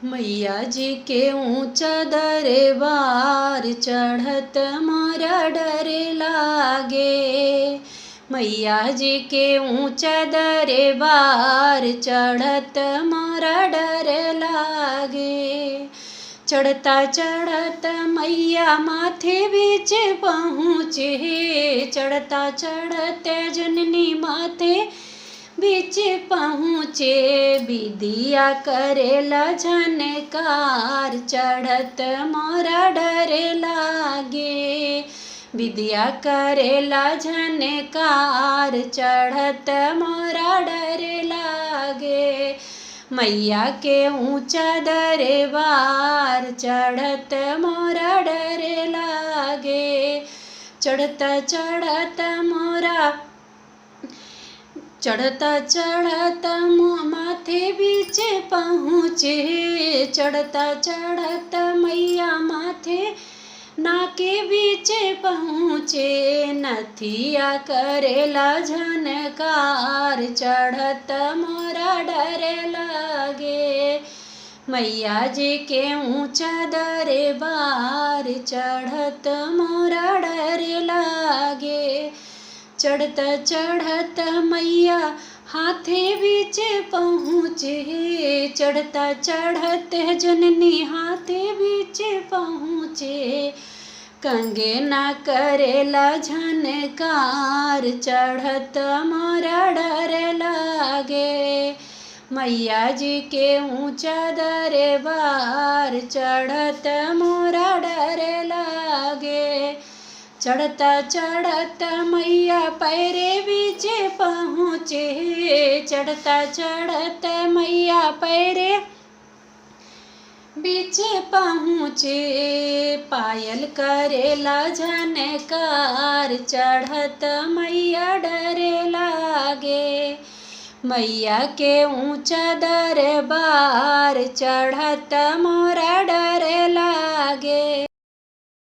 मैया जी के ऊंचा दरबार चढ़त मोरा डर लागे। मैया जी के ऊंचा दरबार चढ़त मोरा डर लागे। चढ़ता चढ़त मैया माथे बीच पहुँचे, चढ़ता चढ़ते जननी माथे बीच पहुँचे। विदिया करेला झनकार चढ़त मोरा डर लागे। विदिया करेला झनकार चढ़त मोरा डर लागे। मैया के ऊंचा दरबार चढ़त मोरा डर लागे। चढ़ता चढ़ता मोरा चढ़ता चढ़ता माथे बीच पहुँचे, चढ़ता चढ़ता मैया माथे नाके बीच पहुँचे। नथिया करेला झनकार चढ़त मोरा डर लागे। मैया जी के ऊंचा दरबार चढ़त मोरा डर लागे। चढ़ता चढ़ता मैया हाथे बीच पहुँचे, चढ़ता चढ़ते जननी हाथे बीच पहुँचे। कंगना करेला झनकार चढ़त मोरा डर लागे। मैया जी के ऊंचा दरबार चढ़त मोरा डर लागे। चढ़ता चढ़ता मैया पैरे बीच पहुँचे, चढ़ता चढ़ता मैया पैरे बीच पहुँचे। पायल करेला झनकार चढ़त मैया डर लागे। मैया के ऊंचा दरबार चढ़त मोरा डर लागे।